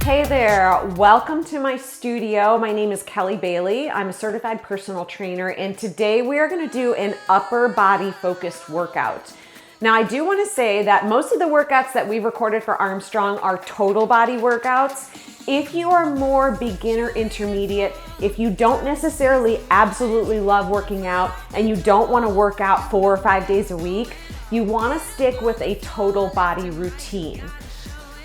Hey there, welcome to my studio. My name is Kelly Bailey. I'm a certified personal trainer, and today we are going to do an upper body focused workout. Now, I do want to say that most of the workouts that we've recorded for Armstrong are total body workouts. If you are more beginner intermediate, if you don't necessarily absolutely love working out and you don't want to work out 4 or 5 days a week, you want to stick with a total body routine.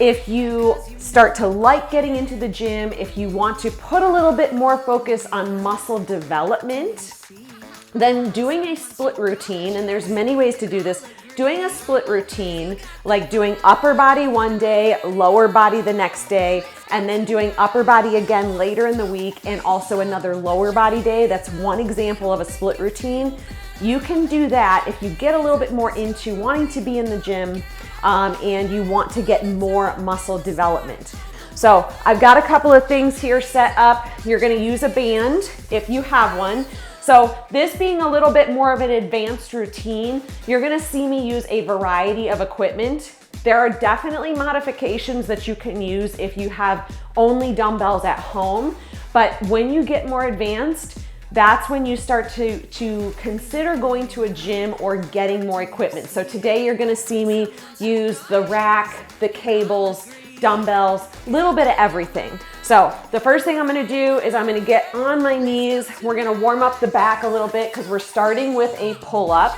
If you start to like getting into the gym, if you want to put a little bit more focus on muscle development, then doing a split routine, and there's many ways to do this, doing a split routine, like doing upper body one day, lower body the next day, and then doing upper body again later in the week, and also another lower body day. That's one example of a split routine. You can do that if you get a little bit more into wanting to be in the gym and you want to get more muscle development. So I've got a couple of things here set up. You're gonna use a band if you have one. So this being a little bit more of an advanced routine, you're gonna see me use a variety of equipment. There are definitely modifications that you can use if you have only dumbbells at home, but when you get more advanced, that's when you start to consider going to a gym or getting more equipment. So today you're gonna see me use the rack, the cables, dumbbells, a little bit of everything. So the first thing I'm gonna do is I'm gonna get on my knees. We're gonna warm up the back a little bit because we're starting with a pull-up,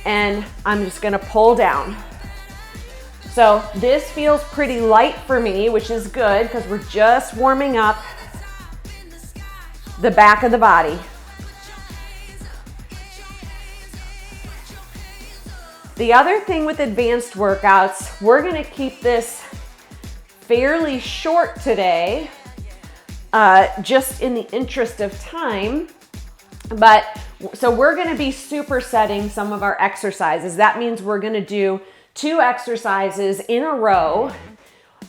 and I'm just gonna pull down. So this feels pretty light for me, which is good because we're just warming up the back of the body. The other thing with advanced workouts, we're gonna keep this fairly short today, just in the interest of time. So we're gonna be supersetting some of our exercises. That means we're gonna do 2 exercises in a row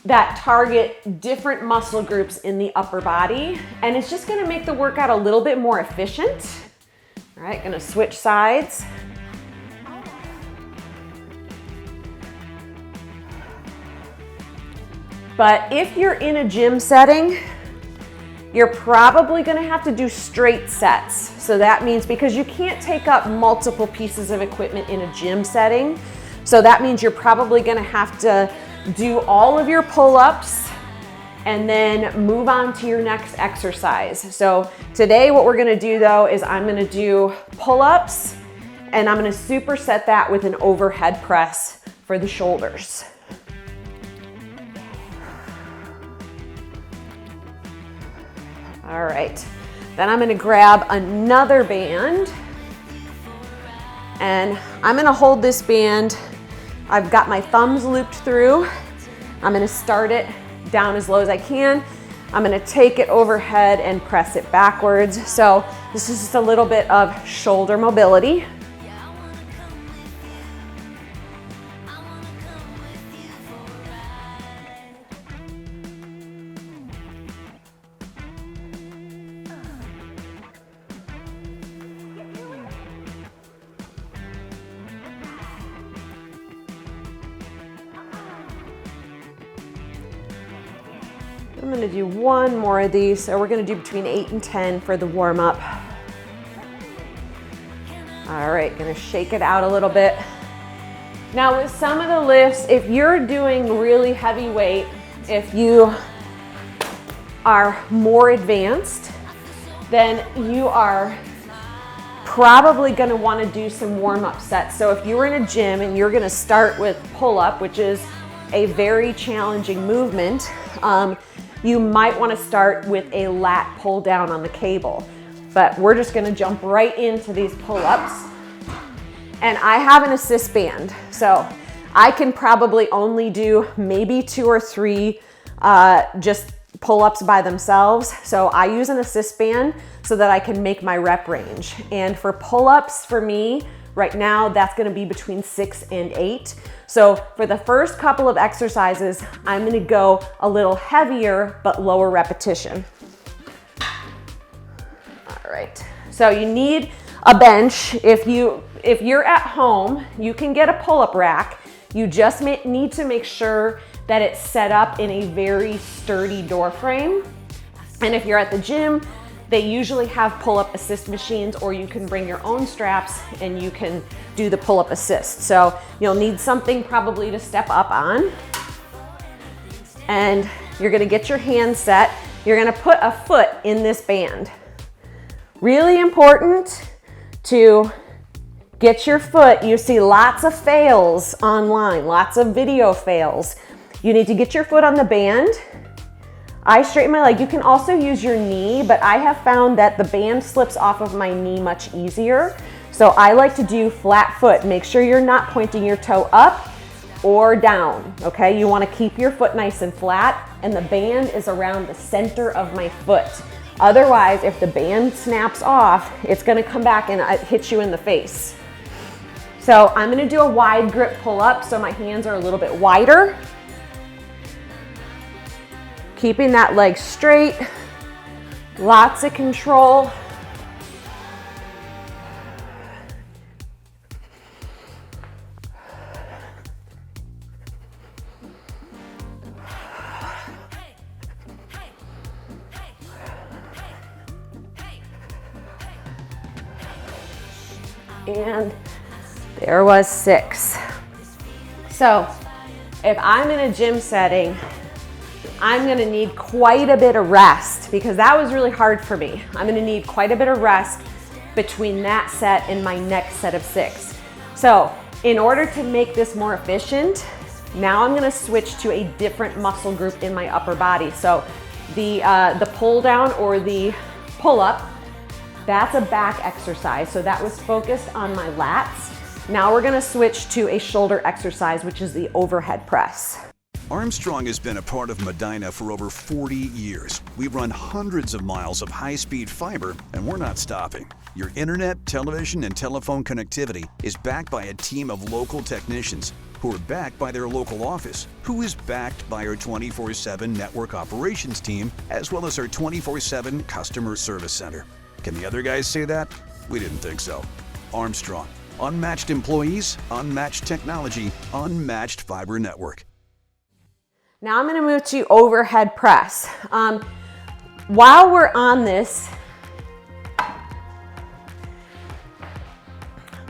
that target different muscle groups in the upper body. And it's just gonna make the workout a little bit more efficient. All right, gonna switch sides. But if you're in a gym setting, you're probably gonna have to do straight sets. So that means, because you can't take up multiple pieces of equipment in a gym setting, so that means you're probably gonna have to do all of your pull-ups and then move on to your next exercise. So today what we're gonna do though is I'm gonna do pull-ups, and I'm gonna superset that with an overhead press for the shoulders. All right, then I'm gonna grab another band, and I'm gonna hold this band. I've got my thumbs looped through. I'm gonna start it down as low as I can. I'm gonna take it overhead and press it backwards. So this is just a little bit of shoulder mobility. I'm gonna do one more of these. So we're gonna do between 8 and 10 for the warm up. All right, gonna shake it out a little bit. Now with some of the lifts, if you're doing really heavy weight, if you are more advanced, then you are probably gonna wanna do some warm up sets. So if you were in a gym and you're gonna start with pull up, which is a very challenging movement, you might want to start with a lat pull down on the cable, but we're just going to jump right into these pull-ups. And I have an assist band, so I can probably only do maybe 2 or 3 just pull-ups by themselves. So I use an assist band so that I can make my rep range. And for pull-ups, for me, right now, that's gonna be between 6 and 8. So for the first couple of exercises, I'm gonna go a little heavier, but lower repetition. All right, so you need a bench. If you're at home, you can get a pull-up rack. You just need to make sure that it's set up in a very sturdy door frame. And if you're at the gym, they usually have pull-up assist machines, or you can bring your own straps and you can do the pull-up assist. So you'll need something probably to step up on. And you're gonna get your hand set. You're gonna put a foot in this band. Really important to get your foot. You see lots of fails online, lots of video fails. You need to get your foot on the band. I straighten my leg. You can also use your knee, but I have found that the band slips off of my knee much easier. So I like to do flat foot. Make sure you're not pointing your toe up or down, okay? You wanna keep your foot nice and flat, and the band is around the center of my foot. Otherwise, if the band snaps off, it's gonna come back and hit you in the face. So I'm gonna do a wide grip pull up, so my hands are a little bit wider. Keeping that leg straight, lots of control. And there was 6. So if I'm in a gym setting, I'm gonna need quite a bit of rest, because that was really hard for me. I'm gonna need quite a bit of rest between that set and my next set of 6. So in order to make this more efficient, now I'm gonna switch to a different muscle group in my upper body. So the pull down or the pull up, that's a back exercise. So that was focused on my lats. Now we're gonna switch to a shoulder exercise, which is the overhead press. Armstrong has been a part of Medina for over 40 years. We run hundreds of miles of high-speed fiber, and we're not stopping. Your internet, television, and telephone connectivity is backed by a team of local technicians who are backed by their local office, who is backed by our 24/7 network operations team, as well as our 24/7 customer service center. Can the other guys say that? We didn't think so. Armstrong. Unmatched employees, unmatched technology, unmatched fiber network. Now I'm gonna move to overhead press. While we're on this,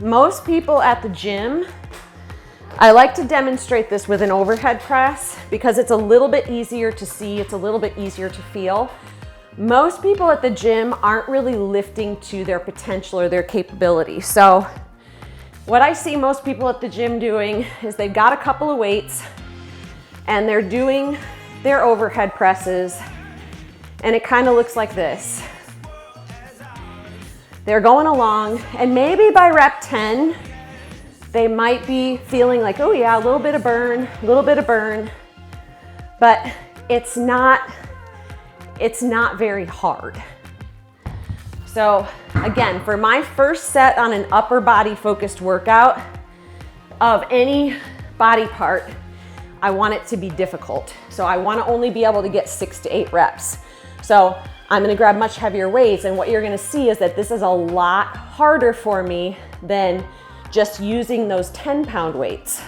most people at the gym, I like to demonstrate this with an overhead press because it's a little bit easier to see, it's a little bit easier to feel. Most people at the gym aren't really lifting to their potential or their capability. So what I see most people at the gym doing is they've got a couple of weights and they're doing their overhead presses, and it kind of looks like this. They're going along, and maybe by rep 10, they might be feeling like, oh yeah, a little bit of burn, but it's not very hard. So again, for my first set on an upper body focused workout of any body part, I want it to be difficult. So I want to only be able to get 6 to 8 reps. So I'm going to grab much heavier weights, and what you're going to see is that this is a lot harder for me than just using those 10-pound weights.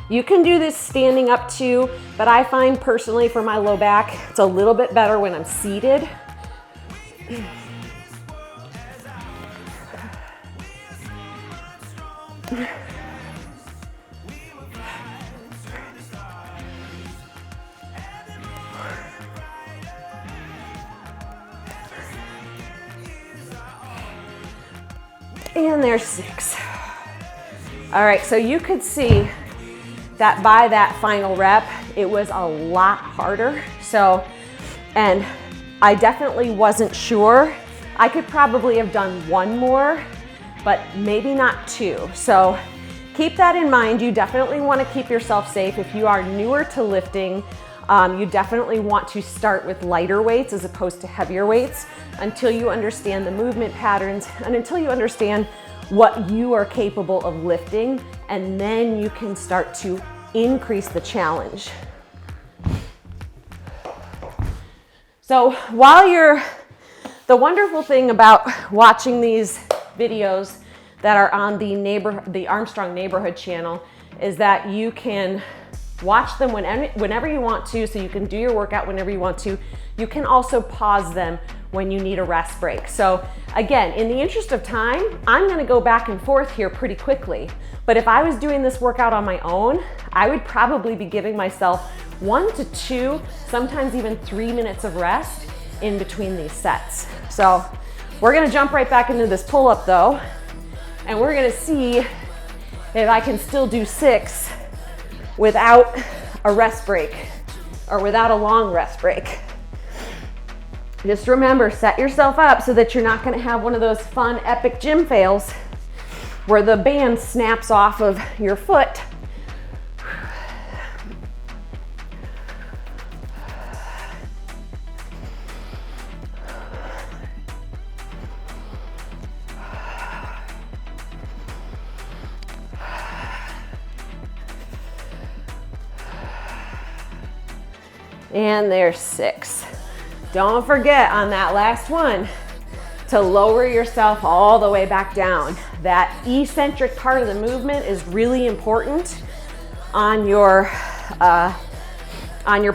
You can do this standing up too, but I find personally for my low back, it's a little bit better when I'm seated. And there's 6. All right, so you could see that by that final rep, it was a lot harder. So, and I definitely wasn't sure. I could probably have done 1 more, but maybe not 2. So keep that in mind. You definitely want to keep yourself safe. If you are newer to lifting, you definitely want to start with lighter weights as opposed to heavier weights until you understand the movement patterns and until you understand what you are capable of lifting, and then you can start to increase the challenge. So while the wonderful thing about watching these videos that are on the Armstrong neighborhood channel is that you can watch them whenever you want to, so you can do your workout whenever you want to. You can also pause them when you need a rest break. So again, in the interest of time, I'm gonna go back and forth here pretty quickly. But if I was doing this workout on my own, I would probably be giving myself 1 to 2, sometimes even 3 minutes of rest in between these sets. So we're gonna jump right back into this pull-up though, and we're gonna see if I can still do 6 without a rest break or without a long rest break. Just remember, set yourself up so that you're not gonna have one of those fun epic gym fails where the band snaps off of your foot. And there's 6. Don't forget on that last one to lower yourself all the way back down. That eccentric part of the movement is really important on your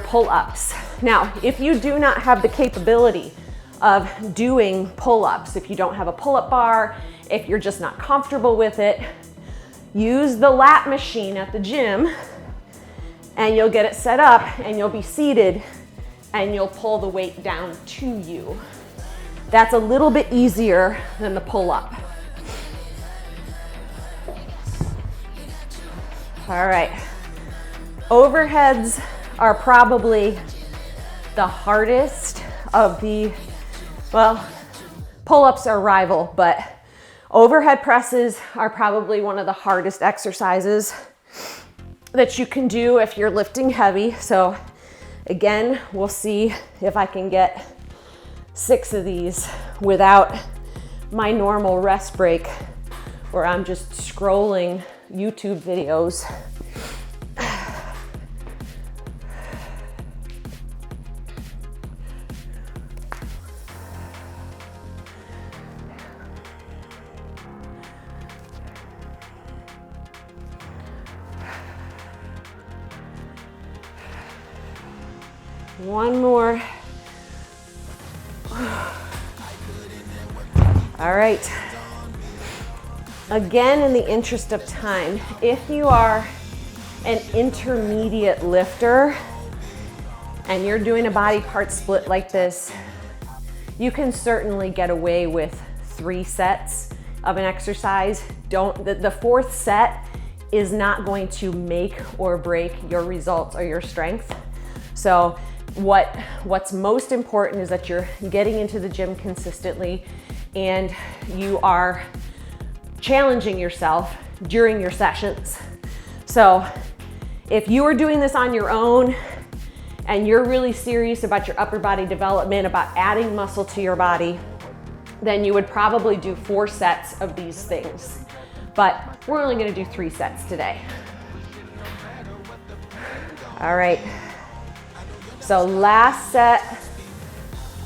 pull-ups. Now, if you do not have the capability of doing pull-ups, if you don't have a pull-up bar, if you're just not comfortable with it, use the lat machine at the gym and you'll get it set up and you'll be seated and you'll pull the weight down to you. That's a little bit easier than the pull-up. All right, overheads are probably the hardest of the, well, pull-ups are rival, but overhead presses are probably one of the hardest exercises that you can do if you're lifting heavy. So again, we'll see if I can get 6 of these without my normal rest break where I'm just scrolling YouTube videos. One more. All right. Again, in the interest of time, if you are an intermediate lifter and you're doing a body part split like this, you can certainly get away with 3 sets of an exercise. The 4th set is not going to make or break your results or your strength. So what's most important is that you're getting into the gym consistently and you are challenging yourself during your sessions. So if you are doing this on your own and you're really serious about your upper body development, about adding muscle to your body, then you would probably do 4 sets of these things. But we're only gonna do 3 sets today. All right. So last set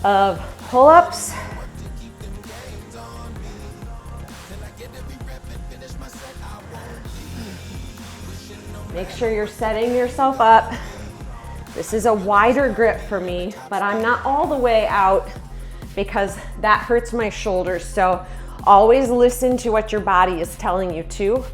of pull-ups. Make sure you're setting yourself up. This is a wider grip for me, but I'm not all the way out because that hurts my shoulders. So always listen to what your body is telling you to.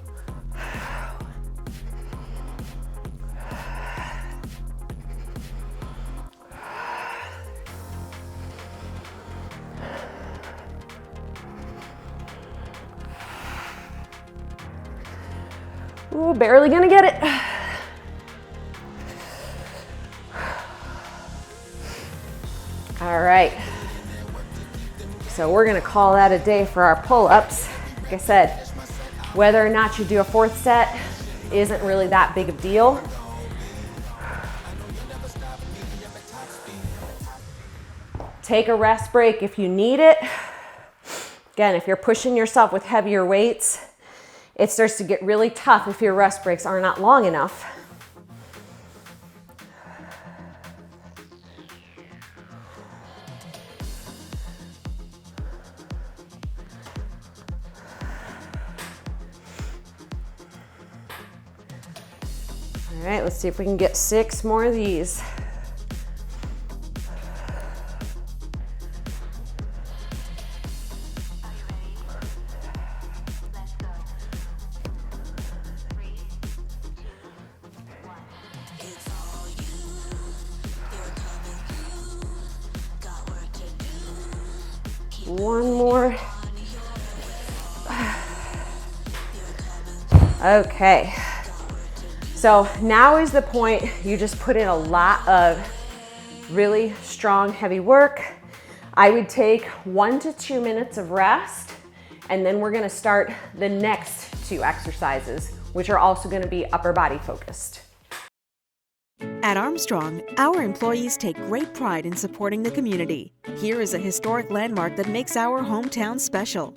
Ooh, barely gonna get it. All right. So we're gonna call that a day for our pull-ups. Like I said, whether or not you do a 4th set isn't really that big of a deal. Take a rest break if you need it. Again, if you're pushing yourself with heavier weights, it starts to get really tough if your rest breaks are not long enough. All right, let's see if we can get 6 more of these. One more. Okay. So now is the point you just put in a lot of really strong, heavy work. I would take 1 to 2 minutes of rest, and then we're gonna start the next 2 exercises, which are also gonna be upper body focused. At Armstrong, our employees take great pride in supporting the community. Here is a historic landmark that makes our hometown special.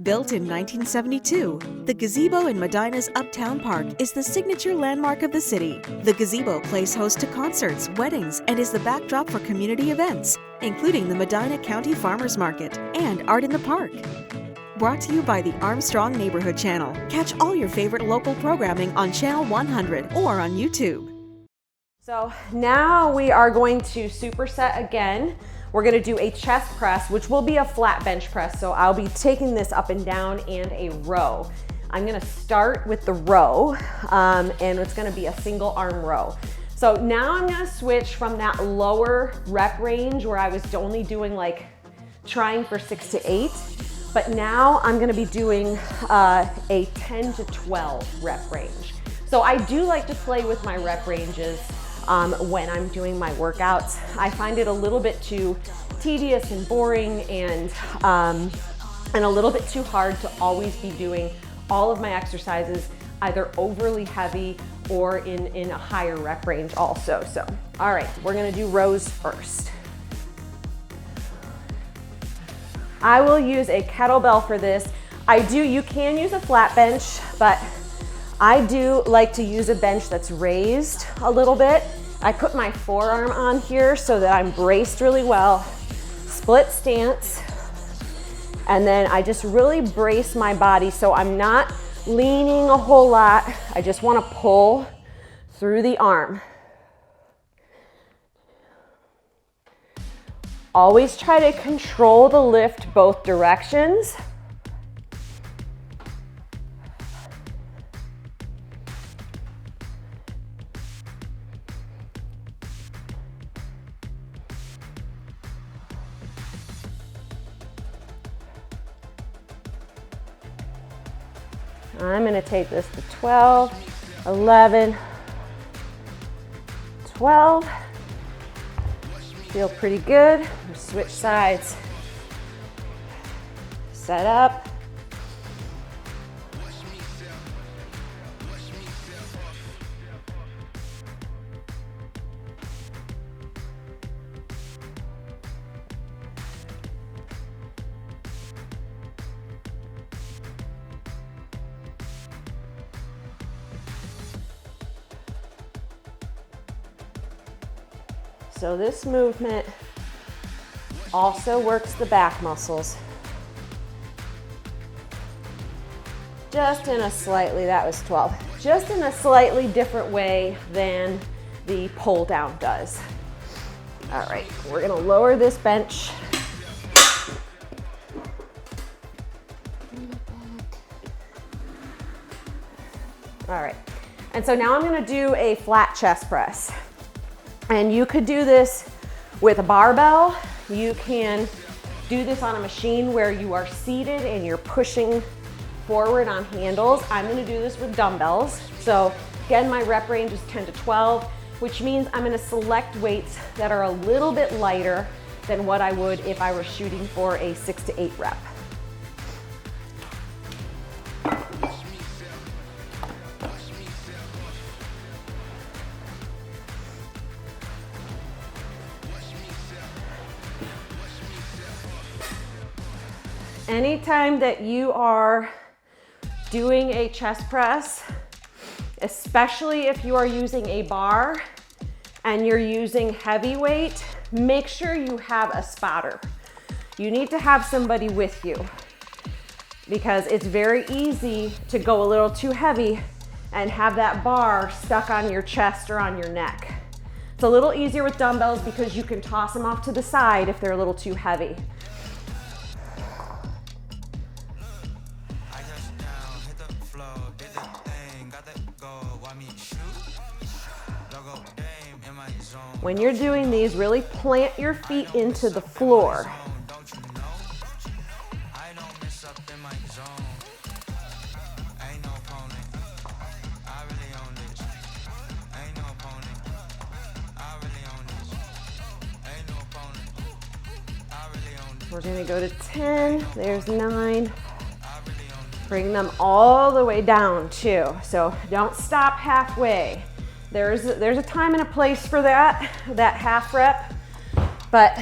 Built in 1972, the gazebo in Medina's Uptown Park is the signature landmark of the city. The gazebo plays host to concerts, weddings, and is the backdrop for community events, including the Medina County Farmers Market and Art in the Park. Brought to you by the Armstrong Neighborhood Channel. Catch all your favorite local programming on Channel 100 or on YouTube. So now we are going to superset again. We're gonna do a chest press, which will be a flat bench press. So I'll be taking this up and down and a row. I'm gonna start with the row, and it's gonna be a single arm row. So now I'm gonna switch from that lower rep range where I was only doing trying for 6 to 8, but now I'm gonna be doing a 10 to 12 rep range. So I do like to play with my rep ranges when I'm doing my workouts. I find it a little bit too tedious and boring and a little bit too hard to always be doing all of my exercises either overly heavy or in a higher rep range also. So, all right, we're gonna do rows first. I will use a kettlebell for this. You can use a flat bench, but I do like to use a bench that's raised a little bit. I put my forearm on here so that I'm braced really well, split stance, and then I just really brace my body so I'm not leaning a whole lot. I just want to pull through the arm. Always try to control the lift both directions. I'm gonna take this to 12, 11, 12. Feel pretty good. Switch sides. Set up. So this movement also works the back muscles. Just in a slightly, that was 12, just in a slightly different way than the pull down does. All right, we're gonna lower this bench. All right, and so now I'm gonna do a flat chest press. And you could do this with a barbell. You can do this on a machine where you are seated and you're pushing forward on handles. I'm gonna do this with dumbbells. So again, my rep range is 10 to 12, which means I'm gonna select weights that are a little bit lighter than what I would if I were shooting for a 6 to 8 rep. Anytime that you are doing a chest press, especially if you are using a bar and you're using heavy weight, make sure you have a spotter. You need to have somebody with you because it's very easy to go a little too heavy and have that bar stuck on your chest or on your neck. It's a little easier with dumbbells because you can toss them off to the side if they're a little too heavy. When you're doing these, really plant your feet into the floor. We're gonna go to 10, there's 9. Bring them all the way down too. So don't stop halfway. There's a time and a place for that half rep, but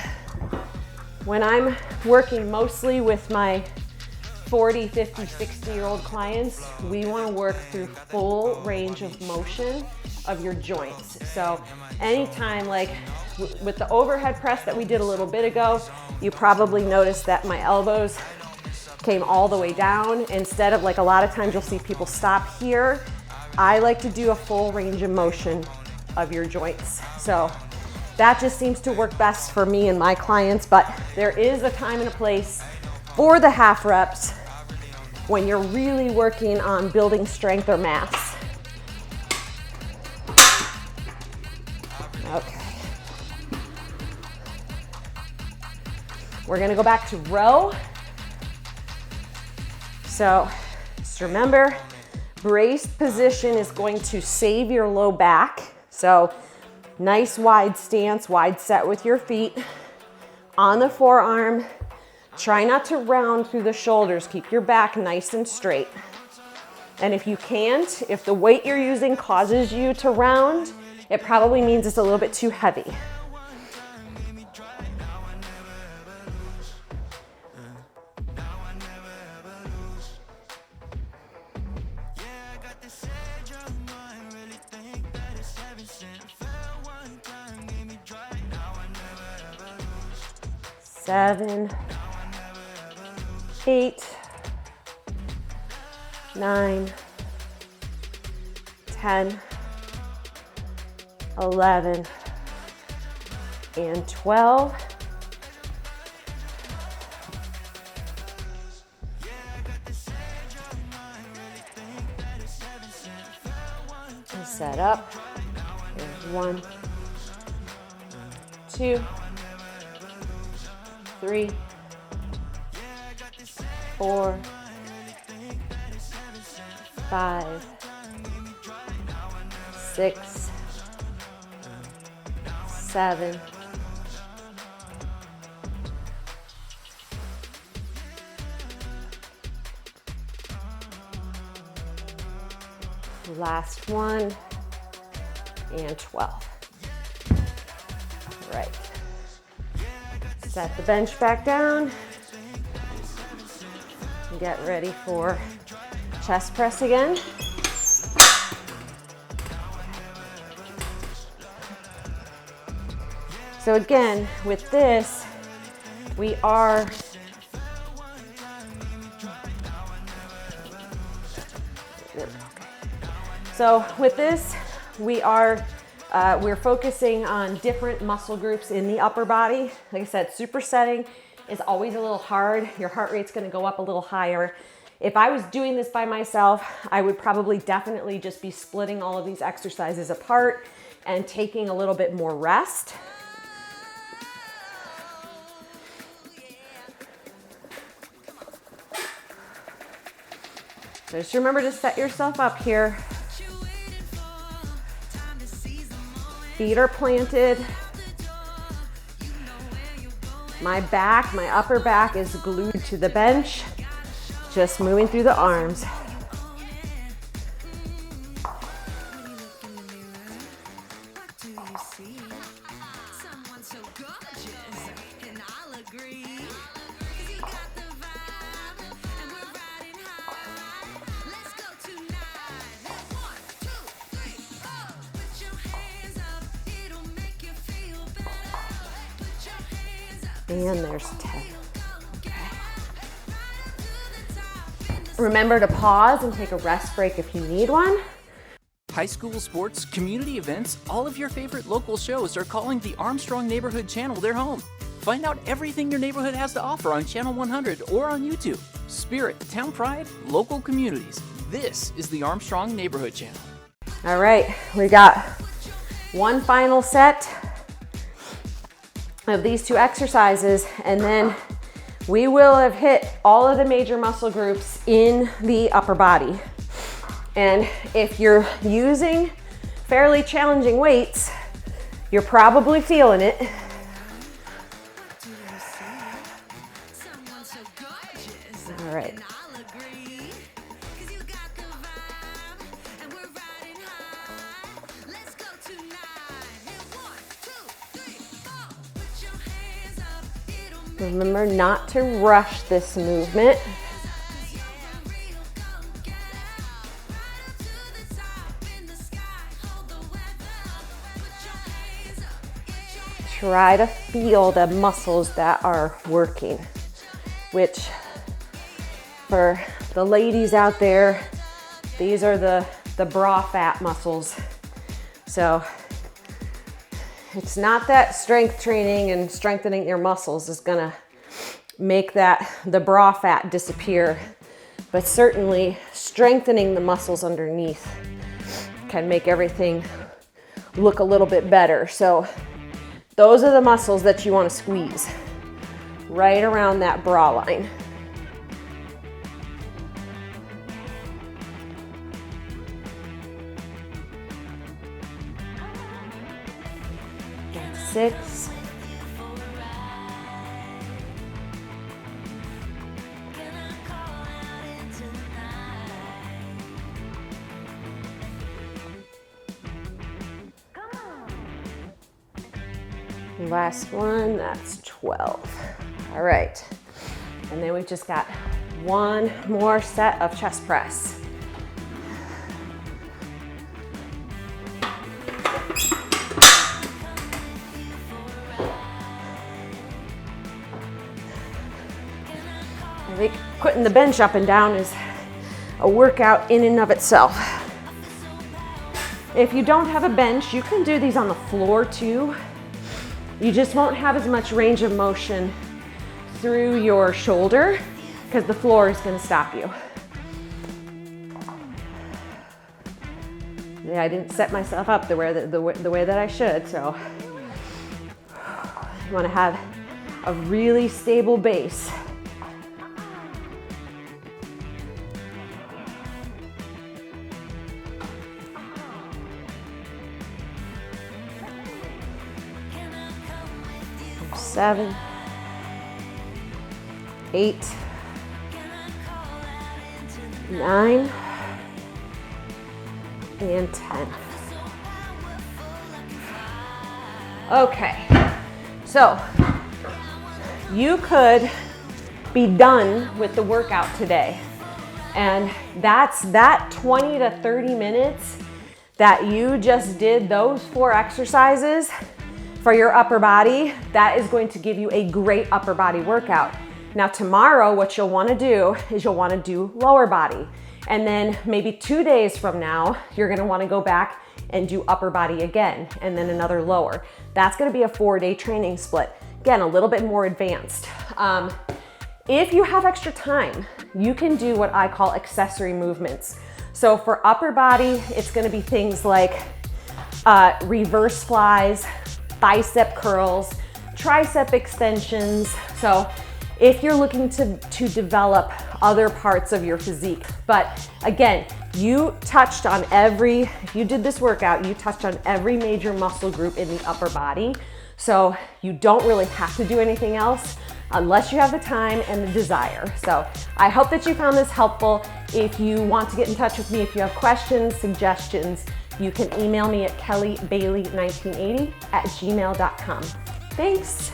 when I'm working mostly with my 40, 50, 60-year-old clients, we wanna work through full range of motion of your joints. So anytime, like with the overhead press that we did a little bit ago, you probably noticed that my elbows came all the way down. Instead of, like, a lot of times you'll see people stop here, I like to do a full range of motion of your joints. So that just seems to work best for me and my clients, but there is a time and a place for the half reps when you're really working on building strength or mass. Okay. We're gonna go back to row. So just remember, braced position is going to save your low back. So nice wide stance, wide set with your feet. On the forearm, try not to round through the shoulders. Keep your back nice and straight. And if you can't, if the weight you're using causes you to round, it probably means it's a little bit too heavy. Seven, 8, 9, 10, 11, and 12. And set up. There's 1, 2, 3, 4, 5, 6, 7, 1, and 12. Right. Set the bench back down. Get ready for chest press again. So again, with this, we are we're focusing on different muscle groups in the upper body. Like I said, supersetting is always a little hard. Your heart rate's gonna go up a little higher. If I was doing this by myself, I would probably definitely just be splitting all of these exercises apart and taking a little bit more rest. So just remember to set yourself up here. Feet are planted. My back, my upper back is glued to the bench. Just moving through the arms. And there's 10. Okay. Remember to pause and take a rest break if you need one. High school sports, community events, all of your favorite local shows are calling the Armstrong Neighborhood Channel their home. Find out everything your neighborhood has to offer on Channel 100 or on YouTube. Spirit, town pride, local communities. This is the Armstrong Neighborhood Channel. All right, we got one final set of these 2 exercises, and then we will have hit all of the major muscle groups in the upper body. And if you're using fairly challenging weights, you're probably feeling it. All right. Remember not to rush this movement. Try to feel the muscles that are working, which for the ladies out there, these are the bra fat muscles. So it's not that strength training and strengthening your muscles is gonna make the bra fat disappear, but certainly strengthening the muscles underneath can make everything look a little bit better. So those are the muscles that you want to squeeze right around that bra line. And 6. Last one, that's 12. All right, and then we've just got one more set of chest press. I think putting the bench up and down is a workout in and of itself. If you don't have a bench, you can do these on the floor too. You just won't have as much range of motion through your shoulder because the floor is going to stop you. Yeah, I didn't set myself up the way that I should, so you want to have a really stable base. Seven, 8, 9, and 10. Okay, so you could be done with the workout today. And that's that 20 to 30 minutes that you just did those 4 exercises for your upper body. That is going to give you a great upper body workout. Now tomorrow, what you'll wanna do is you'll wanna do lower body. And then maybe 2 days from now, you're gonna wanna go back and do upper body again, and then another lower. That's gonna be a 4-day training split. Again, a little bit more advanced. If you have extra time, you can do what I call accessory movements. So for upper body, it's gonna be things like reverse flies, bicep curls, tricep extensions. So if you're looking to develop other parts of your physique. But again, you touched on if you did this workout, you touched on every major muscle group in the upper body. So you don't really have to do anything else unless you have the time and the desire. So I hope that you found this helpful. If you want to get in touch with me, if you have questions, suggestions, you can email me at kellybailey1980@gmail.com. Thanks.